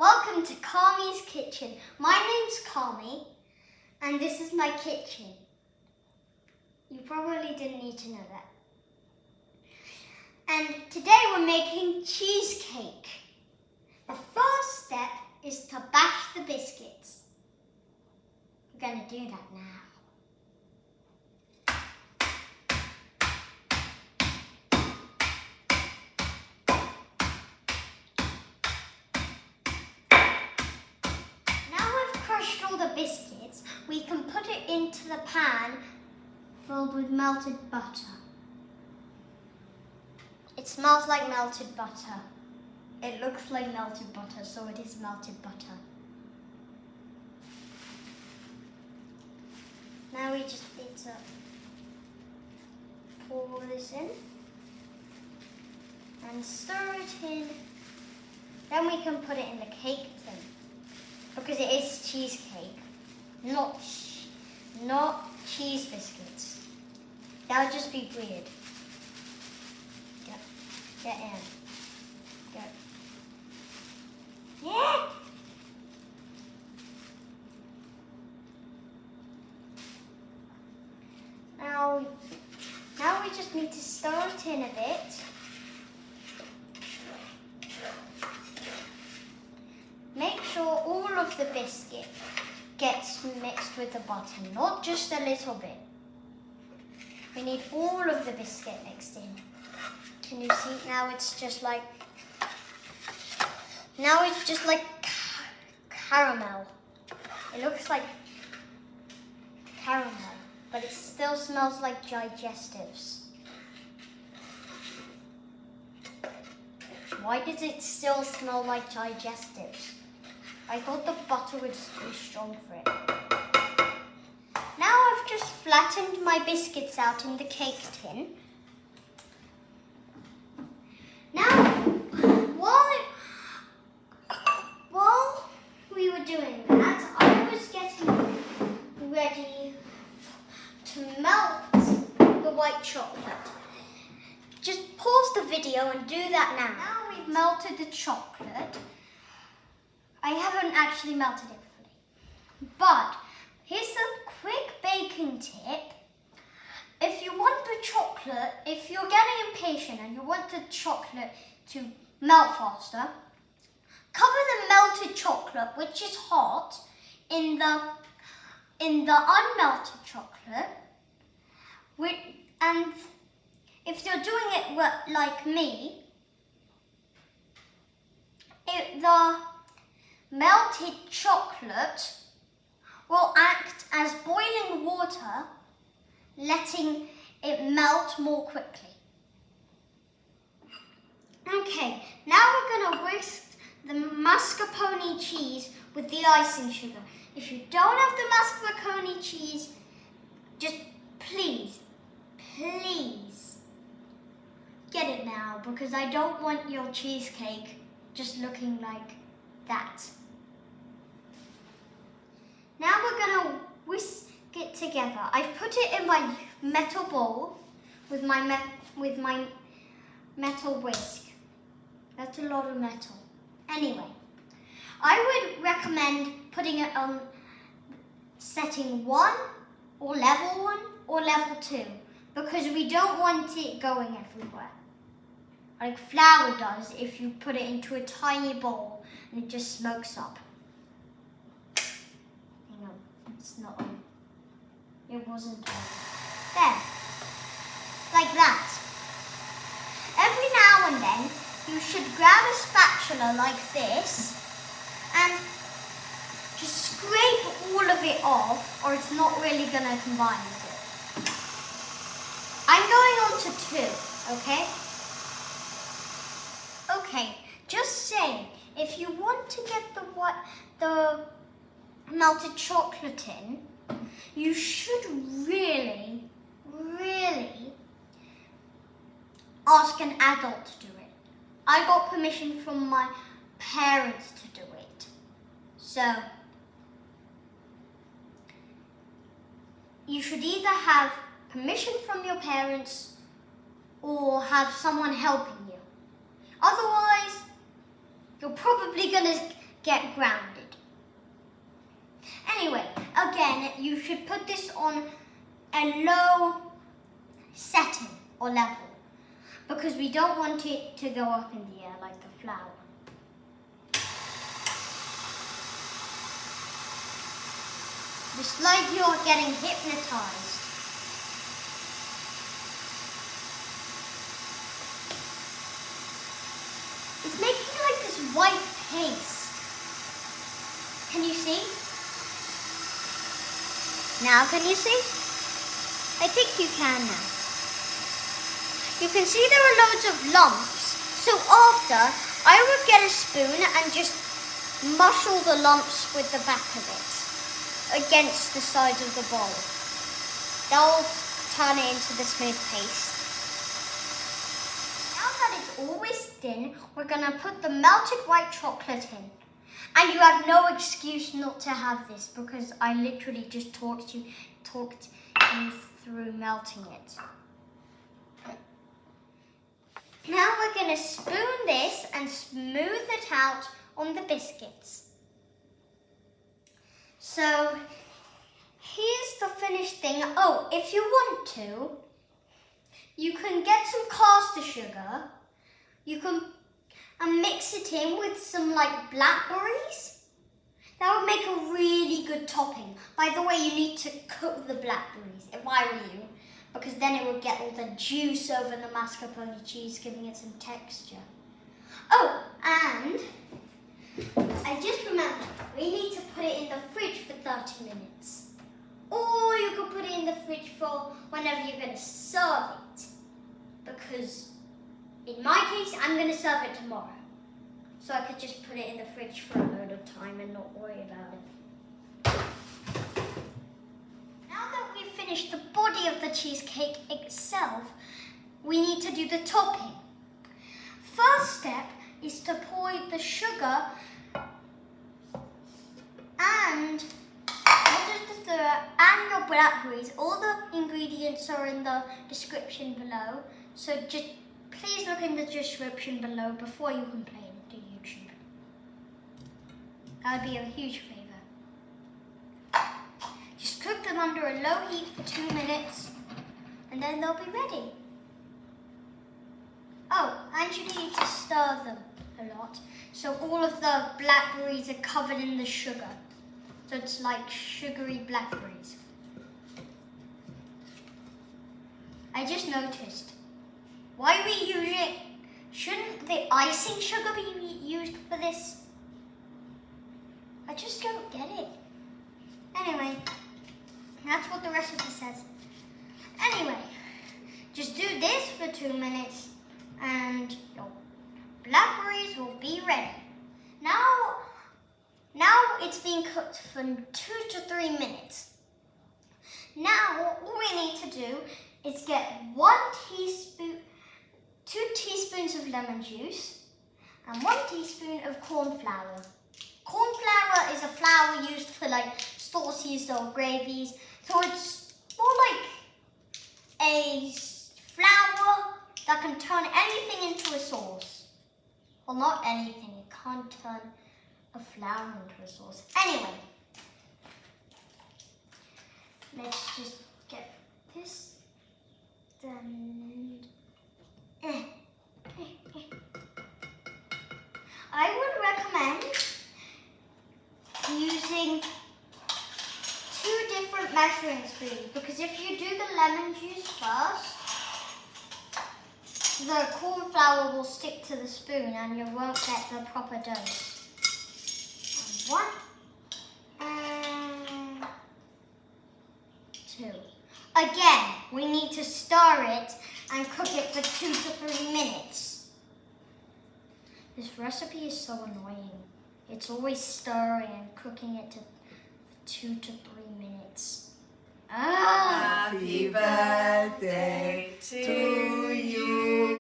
Welcome to Carmi's Kitchen. My name's Carmi and this is my kitchen. You probably didn't need to know that. And today we're making cheesecake. The first step is to bash the biscuits. We're going to do that now. All the biscuits, we can put it into the pan filled with melted butter. It smells like melted butter. It looks like melted butter, so it is melted butter. Now we just need to pour this in and stir it in. Then we can put it in the cake tin. Because it is cheesecake, not cheese biscuits. That would just be weird. Get in. Get. Yeah. Now we just need to stir it in a bit. Make sure all of the biscuit gets mixed with the butter, not just a little bit. We need all of the biscuit mixed in. Can you see? Now it's just like caramel. It looks like caramel, but it still smells like digestives. Why does it still smell like digestives? I thought the butter was too strong for it. Now I've just flattened my biscuits out in the cake tin. Now, while we were doing that, I was getting ready to melt the white chocolate. Just pause the video and do that now. Now we've melted the chocolate. I haven't actually melted it fully. But here's a quick baking tip. If you want the chocolate, if you're getting impatient and you want the chocolate to melt faster, cover the melted chocolate, which is hot, in the unmelted chocolate. And if you're doing it like me, the melted chocolate will act as boiling water, letting it melt more quickly. Okay, now we're going to whisk the mascarpone cheese with the icing sugar. If you don't have the mascarpone cheese, just please get it now, because I don't want your cheesecake just looking like that. Now we're going to whisk it together. I've put it in my metal bowl with my metal whisk. That's a lot of metal. Anyway, I would recommend putting it on setting 1 or level 1 or level 2, because we don't want it going everywhere, like flour does if you put it into a tiny bowl and it just smokes up. Hang on, it's not on. It wasn't on. There. Like that. Every now and then, you should grab a spatula like this and just scrape all of it off, or it's not really going to combine with it. I'm going on to 2, okay? Okay, just saying, if you want to get the melted chocolate in, you should really ask an adult to do it. I got permission from my parents to do it. So, you should either have permission from your parents or have someone helping you. Otherwise, you're probably going to get grounded. Anyway, again, you should put this on a low setting or level because we don't want it to go up in the air like the flour. It's like you're getting hypnotized. It's making like this white paste. Can you see? Now can you see? I think you can now. You can see there are loads of lumps. So after, I would get a spoon and just mushle the lumps with the back of it against the sides of the bowl. That'll turn it into the smooth paste. Now that it's always thin, we're gonna put the melted white chocolate in. And you have no excuse not to have this because I literally just talked you through melting it. Now we're gonna spoon this and smooth it out on the biscuits. So here's the finished thing. Oh, if you want to, you can get some caster sugar. You can mix it in with some like blackberries. That would make a really good topping. By the way, you need to cook the blackberries, if I were you, because then it would get all the juice over the mascarpone cheese, giving it some texture. Oh, and I just remembered, we need to put it in the fridge for 30 minutes. Or you could put it in the fridge for whenever you're going to serve it. Because in my case, I'm going to serve it tomorrow. So I could just put it in the fridge for a load of time and not worry about it. Now that we've finished the body of the cheesecake itself, we need to do the topping. First step is to pour the sugar and your blackberries. All the ingredients are in the description below. So just please look in the description below before you complain to YouTube. That would be a huge favor. Just cook them under a low heat for 2 minutes and then they'll be ready. Oh, and you need to stir them a lot. So all of the blackberries are covered in the sugar. So it's like sugary blackberries. I just noticed. Why are we using, shouldn't the icing sugar be used for this? I just don't get it. Anyway, that's what the recipe says. Anyway, just do this for 2 minutes and your blackberries will be ready. Now it's being cooked for 2 to 3 minutes. Now all we need to do is get 2 teaspoons of lemon juice and 1 teaspoon of cornflour. Cornflour is a flour used for like sauces or gravies. So it's more like a flour that can turn anything into a sauce. Well, not anything, it can't turn a flour into a sauce. Anyway, let's just get this done. I would recommend using 2 different measuring spoons because if you do the lemon juice first, the corn flour will stick to the spoon and you won't get the proper dose. And 1 and 2. Again, we need to stir it and cook it for 2 to 3 minutes. This recipe is so annoying. It's always stirring and cooking it to 2 to 3 minutes. Happy birthday to you.